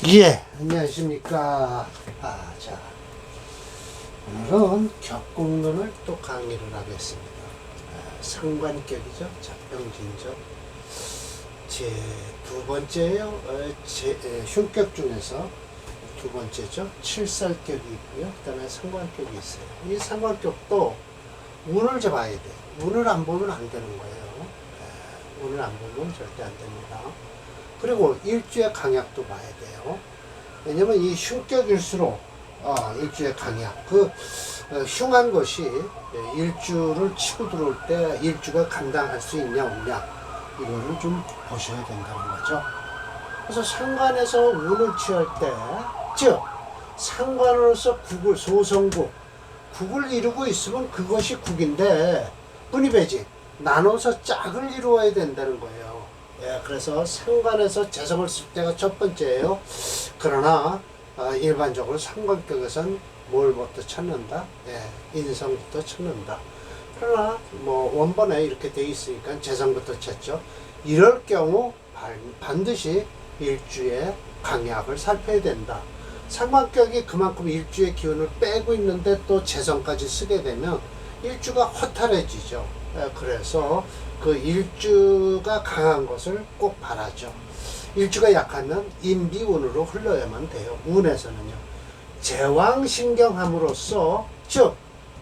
예, 안녕하십니까. 자, 오늘은 격국론을 또 강의를 하겠습니다. 상관격이죠. 자평진적. 제 두 번째요. 흉격 중에서 두 번째죠. 칠살격이 있고요. 그 다음에 상관격이 있어요. 이 상관격도 운을 잡아야 돼요. 운을 안 보면 안 되는 거예요. 운을 안 보면 절대 안 됩니다. 그리고 일주의 강약도 봐야 돼요. 왜냐면 이 흉격일수록 일주의 강약, 흉한 것이 일주를 치고 들어올 때 일주가 감당할 수 있냐 없냐, 이거를 좀 보셔야 된다는 거죠. 그래서 상관에서 운을 취할 때, 즉 상관으로서 국을, 소성국, 국을 이루고 있으면 그것이 국인데 분이배직, 나눠서 짝을 이루어야 된다는 거예요. 예, 그래서 상관에서 재성을 쓸 때가 첫 번째예요. 그러나 일반적으로 상관격에선 뭘부터 찾는다? 예, 인성부터 찾는다. 그러나 뭐 원본에 이렇게 돼 있으니까 재성부터 찾죠. 이럴 경우 반드시 일주의 강약을 살펴야 된다. 상관격이 그만큼 일주의 기운을 빼고 있는데 또 재성까지 쓰게 되면 일주가 허탈해지죠. 예, 그래서 그 일주가 강한 것을 꼭 바라죠. 일주가 약하면 인비운으로 흘러야만 돼요. 운에서는요. 제왕신경함으로써, 즉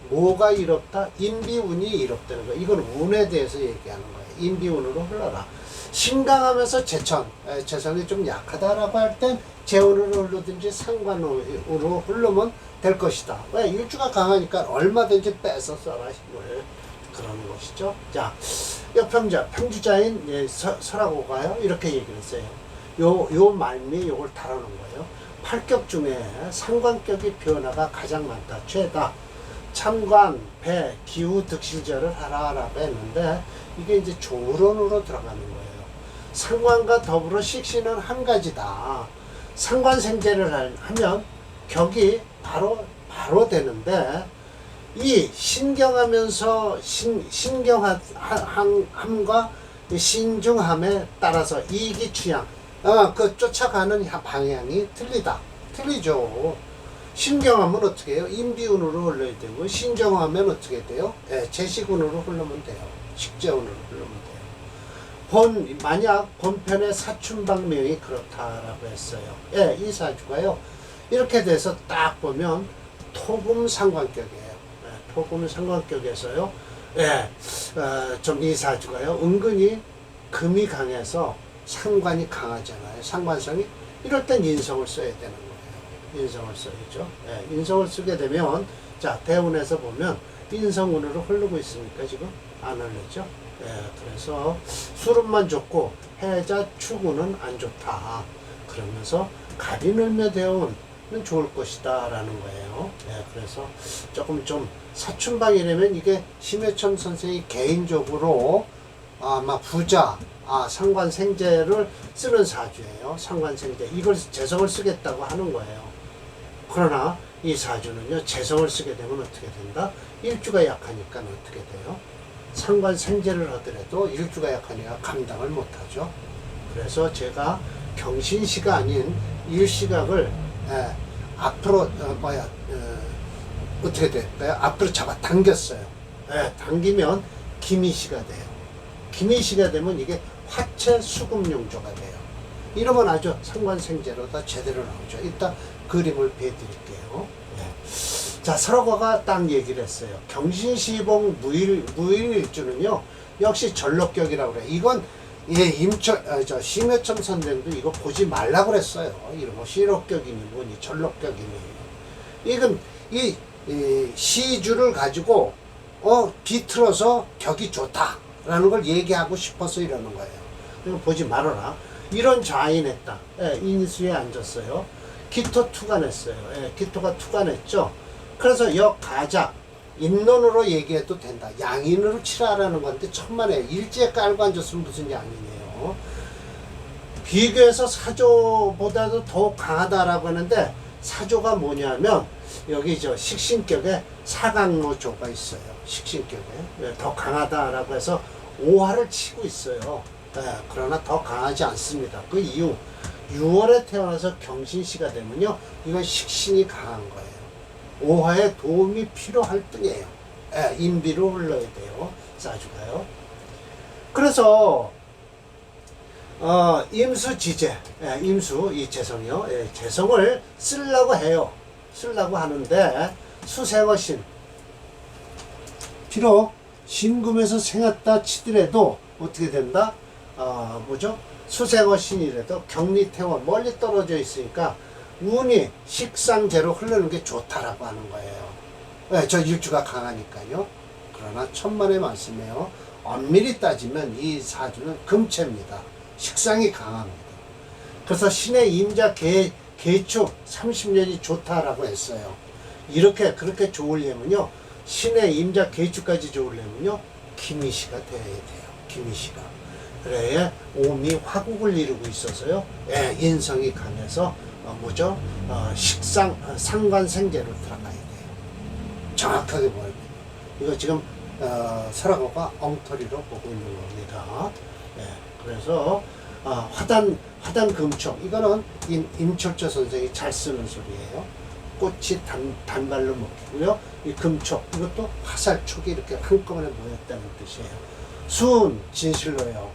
뭐가 이롭다? 인비운이 이롭다는 거예요. 이건 운에 대해서 얘기하는 거예요. 인비운으로 흘러라. 신강하면서 재성이 좀 약하다라고 할 땐 재운으로 흐르든지 상관으로 흐르면 될 것이다. 왜? 일주가 강하니까 얼마든지 뺏어 써라 힘을. 그런 것이죠. 자, 역평자, 평주자인 설하고가요, 이렇게 얘기를 했어요. 요 말미 요걸 다루는 거예요. 8격 중에 상관격의 변화가 가장 많다. 최다. 참관, 배, 기후, 득실절을 하라라고 했는데, 이게 이제 조론으로 들어가는 거예요. 상관과 더불어 식신은 한 가지다. 상관생제를 하면 격이 바로 되는데, 이 신경하면서 신경함과 신중함에 따라서 이기 취향, 그 쫓아가는 방향이 틀리죠. 신경하면 어떻게 해요? 인비운으로 흘러야 되고, 신경하면 어떻게 돼요? 제식운으로 흐르면 돼요. 식재운으로 흐르면 돼요. 만약 본편의 사춘방명이 그렇다라고 했어요. 이 사주가요, 이렇게 돼서 딱 보면 토금 상관격이에요. 토금 상관격에서요, 좀 이 사주가요, 은근히 금이 강해서 상관이 강하잖아요. 상관성이. 이럴 땐 인성을 써야 되는 거예요. 인성을 써야죠. 인성을 쓰게 되면, 자, 대운에서 보면 인성운으로 흐르고 있으니까 지금 안 흘르죠. 그래서 수름만 좋고 해자 축운은 안 좋다. 그러면서 갑이 늘며 대운은 좋을 것이다 라는 거예요. 그래서 조금 좀 사춘방이라면 이게 심해천 선생이 개인적으로 아마 부자, 상관생제를 쓰는 사주예요. 상관생제. 이걸 재성을 쓰겠다고 하는 거예요. 그러나 이 사주는요, 재성을 쓰게 되면 어떻게 된다? 일주가 약하니까 어떻게 돼요? 상관생제를 하더라도 일주가 약하니까 감당을 못하죠. 그래서 제가 경신시가 아닌 일시각을 앞으로 어떻게 될까요? 앞으로 잡아 당겼어요. 당기면 기미시가 돼요. 기미시가 되면 이게 화체 수금용조가 돼요. 이러면 아주 상관생제로 다 제대로 나오죠. 이따 그림을 배드릴게요. 자, 설화가 딱 얘기를 했어요. 경신시봉 무일일주는요, 역시 전록격이라고 그래요. 이건 심해천 선생도 이거 보지 말라고 그랬어요. 이런 거 실록격이니 뭐니 전록격이니. 이건 이 시주를 가지고 비틀어서 격이 좋다라는 걸 얘기하고 싶어서 이러는 거예요. 이거 보지 말아라. 이런 좌인했다. 인수에 앉았어요. 기토 투간했어요. 기토가 투간했죠. 그래서 역가작, 인론으로 얘기해도 된다. 양인으로 치라라는 건데 천만에 일지에 깔고 앉았으면 무슨 양이네요. 비교해서 사조보다도 더 강하다라고 하는데, 사조가 뭐냐면 여기 식신격에 사강로조가 있어요. 식신격에 더 강하다라고 해서 오화를 치고 있어요. 그러나 더 강하지 않습니다. 그 이유, 6월에 태어나서 경신시가 되면요, 이건 식신이 강한 거예요. 오화에 도움이 필요할 뿐이에요. 예, 인비로 흘러야 돼요. 사주가요. 그래서 임수지재, 예, 임수 이 재성이요. 예, 재성을 쓰려고 해요. 쓰려고 하는데 수생어신, 비록 신금에서 생했다 치더라도 어떻게 된다? 뭐죠? 수생어신이라도 경리태원 멀리 떨어져 있으니까 운이 식상제로 흐르는 게 좋다라고 하는 거예요. 네, 저 일주가 강하니까요. 그러나 천만의 말씀이에요. 엄밀히 따지면 이 사주는 금체입니다. 식상이 강합니다. 그래서 신의 임자 개축 30년이 좋다라고 했어요. 그렇게 좋으려면요, 신의 임자 개축까지 좋으려면요, 기미시가 돼야 돼요. 기미시가. 그래야 오미 화국을 이루고 있어서요, 예, 인성이 강해서 뭐죠? 상관생제로 들어가야 돼요. 정확하게 보여야 돼요. 이거 지금 설화가 엉터리로 보고 있는 겁니다. 예, 그래서 화단 금촉, 이거는 임철조 선생이 잘 쓰는 소리예요. 꽃이 단발로 먹히고요. 이 금촉, 이것도 화살촉이 이렇게 한꺼번에 모였다는 뜻이에요. 수은 진실로요.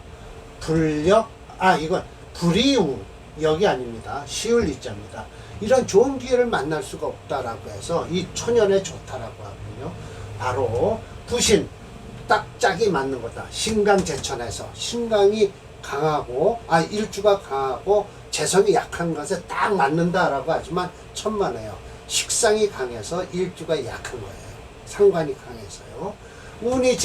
불력, 이건 불이우, 역이 아닙니다. 시울 이자입니다. 이런 좋은 기회를 만날 수가 없다라고 해서 이 초년에 좋다라고 하군요. 바로 부신, 딱 짝이 맞는 거다. 신강제천에서 신강이 강하고 일주가 강하고 재성이 약한 것에 딱 맞는다라고 하지만 천만에요. 식상이 강해서 일주가 약한 거예요. 상관이 강해서요. 운이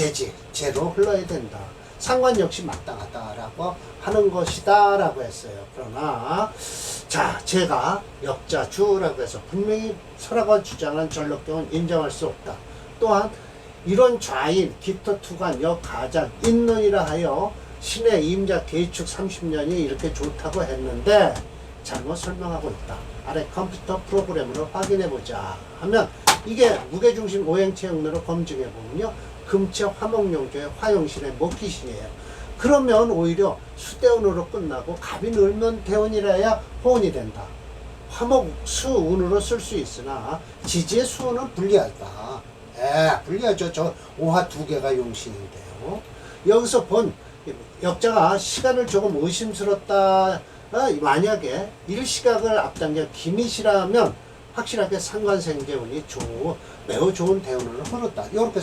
제로 흘러야 된다. 상관 역시 마땅하다라고 하는 것이다 라고 했어요. 그러나 자, 제가 역자주라고 해서 분명히 설화가 주장한 전력경은 인정할 수 없다. 또한 이런 좌인, 기토투관, 역가장, 인론이라 하여 신의 임자 개축 30년이 이렇게 좋다고 했는데 잘못 설명하고 있다. 아래 컴퓨터 프로그램으로 확인해보자 하면 이게 무게중심 오행체형으로 검증해보면요, 금체 화목용조의 화용신의 목기신이에요. 그러면 오히려 수대운으로 끝나고 갑이 늘면 대운이라야 호운이 된다. 화목 수운으로 쓸 수 있으나 지지의 수운은 불리하다. 불리하죠. 저 오화 두 개가 용신인데요. 여기서 본 역자가 시간을 조금 의심스럽다. 만약에 일시각을 앞당겨 기미시라면 확실하게 상관생재운이 매우 좋은 대운으로 흐른다. 이렇게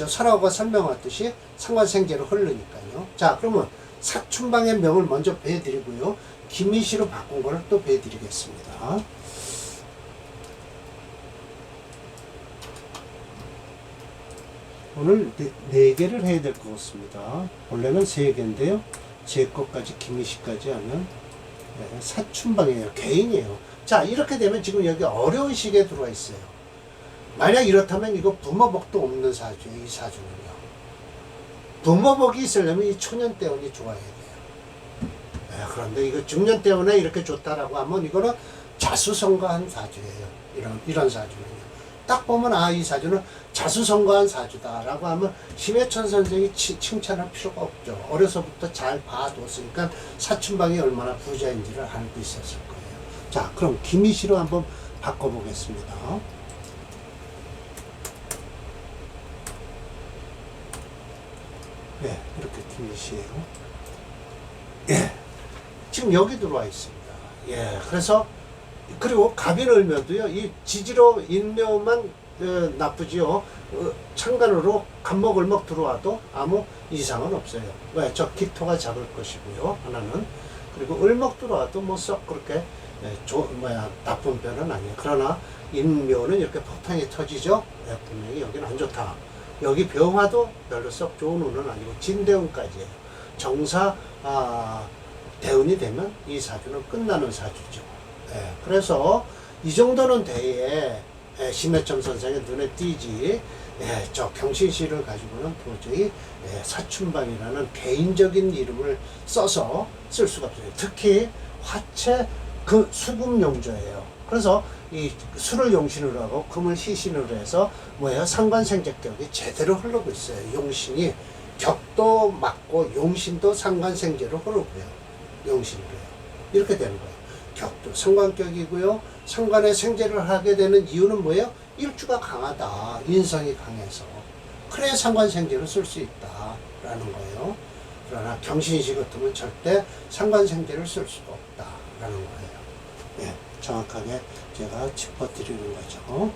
설화가 설명했듯이 상관생재로 흐르니까요. 자, 그러면 사춘방의 명을 먼저 배워드리고요. 기미시로 바꾼 거를 또 배워드리겠습니다. 오늘 네 개를 해야 될 것 같습니다. 원래는 세 개인데요. 제 것까지 기미시까지 하면 사춘방이에요. 개인이에요. 자, 이렇게 되면 지금 여기 어려운 시기에 들어와 있어요. 만약 이렇다면 이거 부모복도 없는 사주예요. 이 사주는요. 부모복이 있으려면 이 초년대운이 좋아야 돼요. 그런데 이거 중년대운에 이렇게 좋다라고 하면 이거는 자수성가한 사주예요. 이런 사주는요. 딱 보면 이 사주는 자수성가한 사주다라고 하면 심해천 선생이 칭찬할 필요가 없죠. 어려서부터 잘 봐뒀으니까 사춘방이 얼마나 부자인지를 알고 있었을 거예요. 자, 그럼 기미시로 한번 바꿔보겠습니다. 네, 이렇게 기미시예요. 예, 지금 여기 들어와 있습니다. 예, 그리고 갑이 늘면도요, 이 지지로 인묘만 나쁘지요. 창간으로 간목을목 들어와도 아무 이상은 없어요. 왜? 저 기토가 잡을 것이고요. 하나는. 그리고 을목 들어와도 뭐 썩 그렇게 나쁜 편은 아니에요. 그러나 인묘는 이렇게 폭탄이 터지죠. 분명히 여기는 안 좋다. 여기 병화도 별로 썩 좋은 운은 아니고 진대운까지예요. 정사 대운이 되면 이 사주는 끝나는 사주죠. 그래서 이 정도는 돼야 심해점 선생의 눈에 띄지. 저 경신시를 가지고는 도저히 사춘방이라는 개인적인 이름을 써서 쓸 수가 없어요. 특히 화체 수금용조예요. 그래서 이 수를 용신으로 하고 금을 희신으로 해서 상관생제격이 제대로 흐르고 있어요. 용신이 격도 맞고 용신도 상관생제로 흐르고요. 용신으로요. 이렇게 되는 거예요. 격도 상관격이고요. 상관의 생재를 하게 되는 이유는 뭐예요? 일주가 강하다. 인성이 강해서. 그래야 상관생재로 쓸 수 있다라는 거예요. 그러나 경신시 같으면 절대 상관생재를 쓸 수가 없다라는 거예요. 예, 정확하게 제가 짚어드리는 거죠.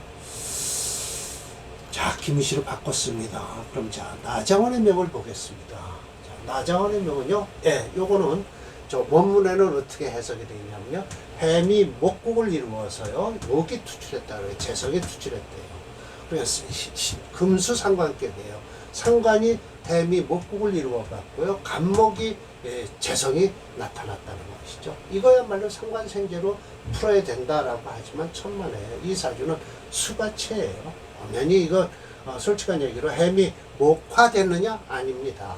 자, 김시로 바꿨습니다. 그럼 자, 나장원의 명을 보겠습니다. 자, 나장원의 명은요, 예, 요거는 저 원문에는 어떻게 해석이 되냐면요, 햄이 목국을 이루어서요, 목이 투출했다 그래요. 재성이 투출했대요. 그래서 금수상관격이에요. 상관이 햄이 목국을 이루어갔고요, 간목이 예, 재성이 나타났다는 것이죠. 이거야말로 상관생재로 풀어야 된다라고 하지만 천만에요. 이 사주는 수가체예요. 면이 이거 솔직한 얘기로 햄이 목화됐느냐? 아닙니다.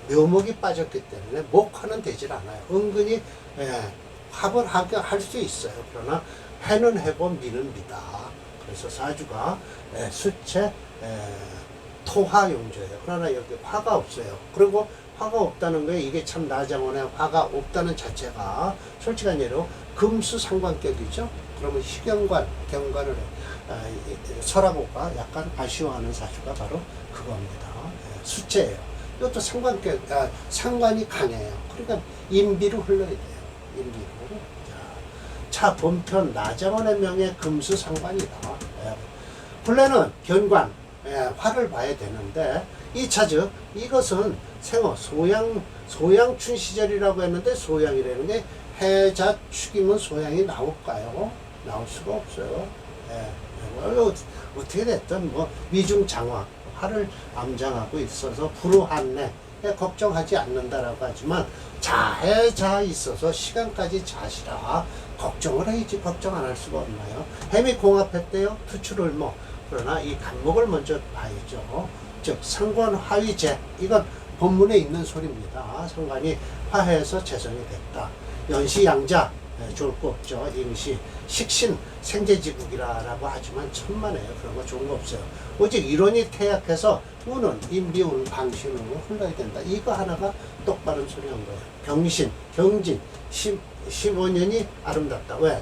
묘목이 빠졌기 때문에 목화는 되질 않아요. 은근히 합을 할 수 있어요. 그러나 해는 해고 미는 미다. 그래서 사주가 수체 토화 용조예요. 그러나 여기 화가 없어요. 그리고 화가 없다는 거에 이게 참 나장원에 화가 없다는 자체가 솔직한 예로 금수상관격이죠. 그러면 희경관, 경관을 설하고가 약간 아쉬워하는 사주가 바로 그겁니다. 수체예요. 이것도 상관이 강해요. 그러니까 인비로 흘러야 돼요. 인비로. 자, 본편 나장원의 명예 금수상관이다. 본래는 견관, 화를 봐야 되는데 이 차즉 이것은 생어 소양춘 시절이라고 했는데 소양이라는 게 해자 축이면 소양이 나올까요? 나올 수가 없어요. 어떻게 됐든 뭐 위중장화 화를 암장하고 있어서 불우한내 걱정하지 않는다라고 하지만 자해자 있어서 시간까지 자시라 걱정을 해야지. 걱정 안 할 수가 없나요? 햄이 공합했대요. 투출을모. 그러나 이 간목을 먼저 봐야죠. 즉 상관화위재, 이건 본문에 있는 소리입니다. 상관이 화해서 재성이 됐다. 연시양자, 좋을 거 없죠. 임시 식신 생재지국이라고 하지만 천만에요. 그런 거 좋은 거 없어요. 오직 이론이 퇴약해서 운은 인비운 방신으로 흘러야 된다. 이거 하나가 똑바른 소리 한 거예요. 경신, 경진 15년이 아름답다. 왜?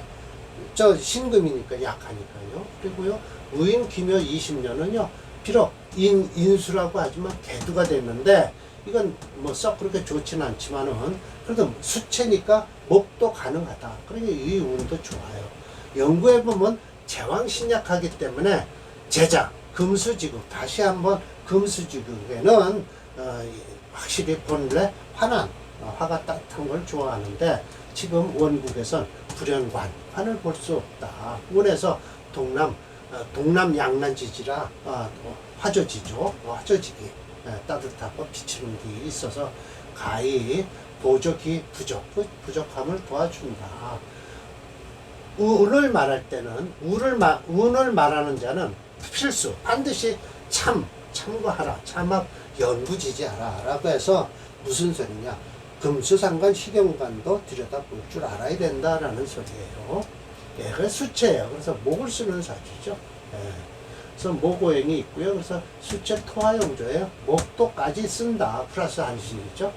저 신금이니까 약하니까요. 그리고요 우인 기묘 20년은요 비록 인수라고 하지만 개두가 됐는데 이건 뭐 썩 그렇게 좋지는 않지만은 그래도 수체니까 목도 가능하다. 그러니까 이 운도 좋아요. 연구해 보면 제왕신약하기 때문에 제자 금수지국, 다시 한번 금수지국에는 확실히 본래 환한 화가 따뜻한 걸 좋아하는데 지금 원국에선 불연관 환을 볼 수 없다. 운에서 동남 양난지지라 화조지죠. 화조지기 따뜻하고 비치는 게 있어서 가히 보조기 부족함을 도와준다. 운을 말할 때는 운을 말하는 자는 필수 반드시 참고하라. 참합 연구지지하라 라고 해서 무슨 소리냐, 금수상관 희경관도 들여다볼 줄 알아야 된다라는 소리예요. 예, 그래서 수체예요. 그래서 목을 쓰는 사주죠. 예. 그래서 목오행이 있고요. 그래서 수체 토화용조예요. 목도까지 쓴다. 플러스 한신이죠.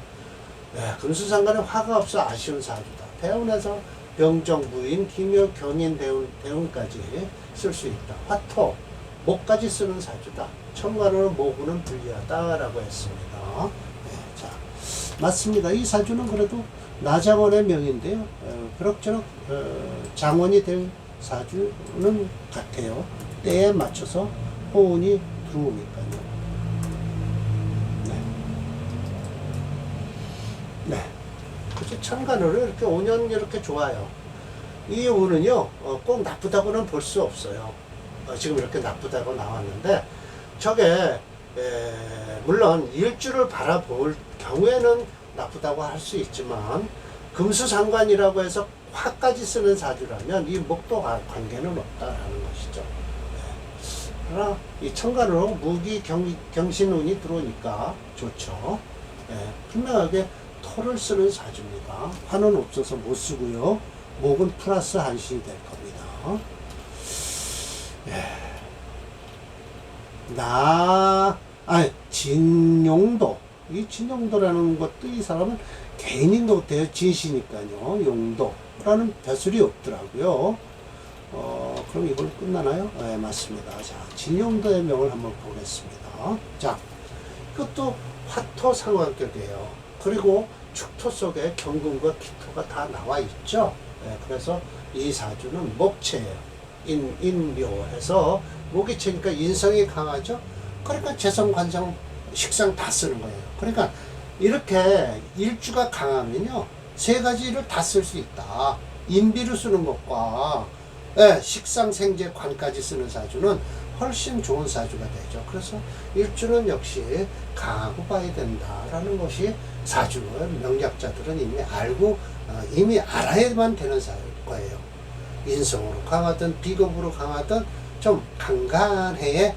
예, 금수상관에 화가 없어 아쉬운 사주다. 대운에서 병정, 무인, 기묘, 경인, 대운까지 쓸 수 있다. 화토, 목까지 쓰는 사주다. 천간으로 모구는 불리하다라고 했습니다. 예, 자, 맞습니다. 이 사주는 그래도 나장원의 명인데요. 그럭저럭 장원이 될 사주는 같아요. 때에 맞춰서 호운이 들어오니까요. 네. 그래서 천간으로 이렇게 5년 이렇게 좋아요. 이 운은요, 꼭 나쁘다고는 볼 수 없어요. 지금 이렇게 나쁘다고 나왔는데, 저게, 물론 일주를 바라볼 경우에는 나쁘다고 할 수 있지만, 금수상관이라고 해서 화까지 쓰는 사주라면 이 목도가 관계는 없다라는 것이죠. 그러나 이 천간으로 무기 경신운이 들어오니까 좋죠. 분명하게 토를 쓰는 사주입니다. 화는 없어서 못 쓰고요. 목은 플러스 한신이 될 겁니다. 진용도. 이 진용도라는 것도 이 사람은 개인이 노태요 진시니까요. 용도라는 벼슬이 없더라고요. 그럼 이걸로 끝나나요? 네, 맞습니다. 자, 진용도의 명을 한번 보겠습니다. 자, 이것도 화토 상관격이에요. 그리고 축토 속에 경금과 기토가 다 나와 있죠. 네, 그래서 이 사주는 목체예요. 인묘해서 목이체니까 인성이 강하죠. 그러니까 재성, 관성, 식상 다 쓰는 거예요. 그러니까 이렇게 일주가 강하면요, 세 가지를 다 쓸 수 있다. 인비를 쓰는 것과 식상, 생재, 관까지 쓰는 사주는 훨씬 좋은 사주가 되죠. 그래서 일주는 역시 강하고 봐야 된다라는 것이 사주의 명작자들은 이미 알고 이미 알아야만 되는 거예요. 인성으로 강하든 비겁으로 강하든 좀 강간해에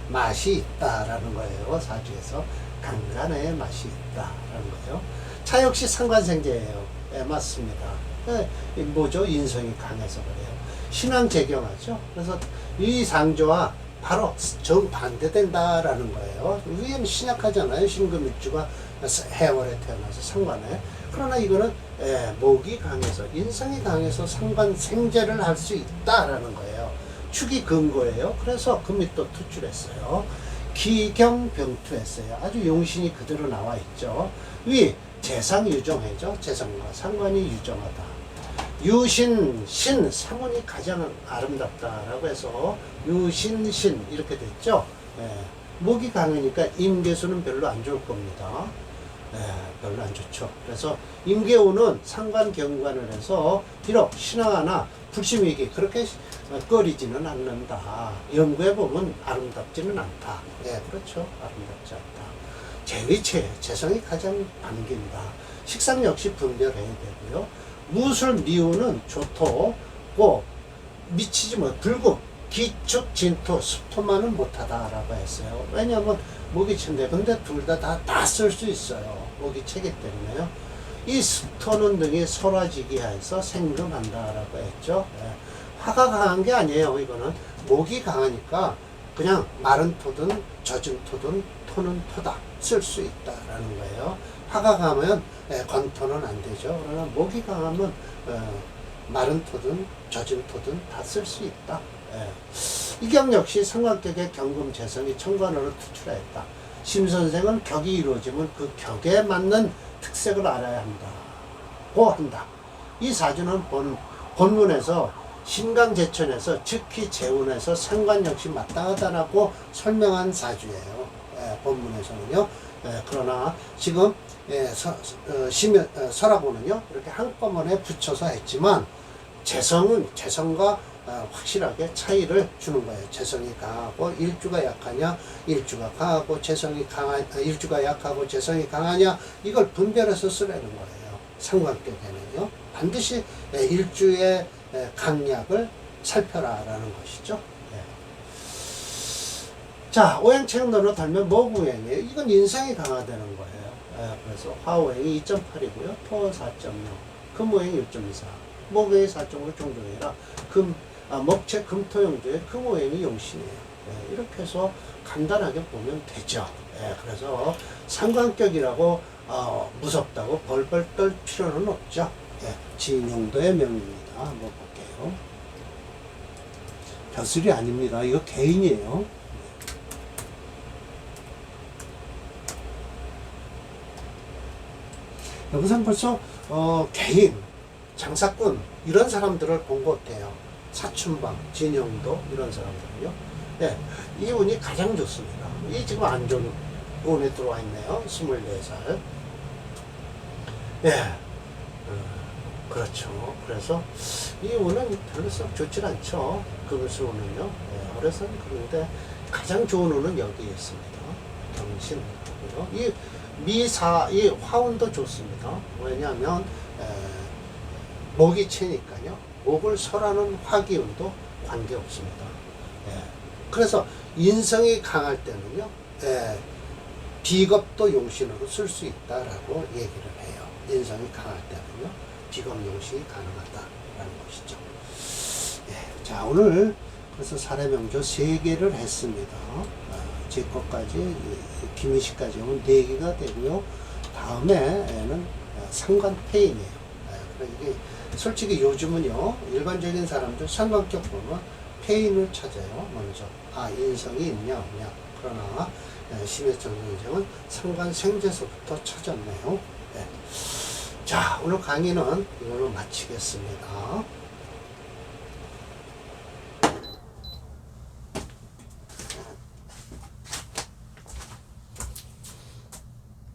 맛이 있다라는 거예요. 사주에서 강간해의 맛이 있다라는 거예요. 차 역시 상관생재예요. 맞습니다. 뭐죠? 인성이 강해서 그래요. 신앙 재경하죠. 그래서 이 상조와 바로 정반대된다라는 거예요. 위에는 신약하잖아요. 신금일주가 해월에 태어나서 상관에. 그러나 이거는 목이 강해서 인성이 강해서 상관생재를 할 수 있다라는 거예요. 축이 근고예요. 그래서 금이 또 투출했어요. 기경병투했어요. 아주 용신이 그대로 나와 있죠. 위 재상유정해죠. 재상과 상관이 유정하다. 유신, 신, 상운이 가장 아름답다라고 해서 유신, 신 이렇게 됐죠. 목이 강하니까 임계수는 별로 안 좋을 겁니다. 별로 안 좋죠. 그래서 임계우는 상관 경관을 해서 비록 신앙하나 불심이기 그렇게 꺼리지는 않는다. 연구해보면 아름답지는 않다. 그렇죠. 아름답지 않다. 재위체, 재성이 가장 반깁니다. 식상 역시 분별해야 되고요. 무술 미우는 조토고 미치지 못, 불구, 기축, 진토, 습토만은 못하다라고 했어요. 왜냐하면 목이체인데, 근데 둘 다 쓸 수 있어요. 목이체기 때문에요. 이 습토는 등이 설화지기하여서 생금한다라고 했죠. 화가 강한 게 아니에요. 이거는 목이 강하니까 그냥 마른 토든 젖은 토든 토는 토다 쓸 수 있다라는 거예요. 화가 강하면 건토는 안 되죠. 그러나 목이 강하면 마른 토든 젖은 토든 다 쓸 수 있다. 이경 역시 상관격의 경금 재성이 천간으로 투출하였다. 심 선생은 격이 이루어지면 그 격에 맞는 특색을 알아야 한다. 이 사주는 본문에서 신강제천에서 즉히 재운에서 상관 역시 마땅하다라고 설명한 사주예요. 본문에서는요. 그러나 지금 설하고는요 이렇게 한꺼번에 붙여서 했지만 재성과 확실하게 차이를 주는 거예요. 재성이 강하고 일주가 약하냐, 일주가 강하고 일주가 약하고 재성이 강하냐, 이걸 분별해서 쓰라는 거예요. 상관격에는요 반드시 일주의 강약을 살펴라라는 것이죠. 자, 오행책론으로 달면 목우행이에요. 이건 인성이 강화되는 거예요. 그래서 화오행이 2.8이고요. 토 4.0, 금오행이 1.24, 목오행이 4.5 종종이라 목체 금토용조의 금오행이 용신이에요. 이렇게 해서 간단하게 보면 되죠. 그래서 상관격이라고 무섭다고 벌벌 떨 필요는 없죠. 진용도의 명입니다. 한번 볼게요. 벼슬이 아닙니다. 이거 개인이에요. 여기서는 벌써 개인, 장사꾼 이런 사람들을 본 것 같아요. 사춘방, 진영도 이런 사람들은요. 이 운이 가장 좋습니다. 이 지금 안 좋은 운에 들어와 있네요. 24살. 그렇죠. 그래서 이 운은 별로 썩 좋지 않죠. 금수 운은요. 어려서는 그런데 가장 좋은 운은 여기에 있습니다. 경신. 이 화운도 좋습니다. 왜냐하면 목이 채니까요. 목을 설하는 화기운도 관계없습니다. 그래서 인성이 강할 때는요. 비겁도 용신으로 쓸 수 있다라고 얘기를 해요. 인성이 강할 때는요. 비겁 용신이 가능하다라는 것이죠. 자, 오늘 그래서 사례명조 3개를 했습니다. 제 것까지 김희식까지 오면 4개가 되고요. 다음에는 상관폐인이에요. 이게 솔직히 요즘은요, 일반적인 사람들 상관격 보면 폐인을 찾아요. 먼저 인성이 있냐 없냐. 그러나 심혜청 선생은 상관생제서부터 찾았네요. 자, 오늘 강의는 이걸로 마치겠습니다.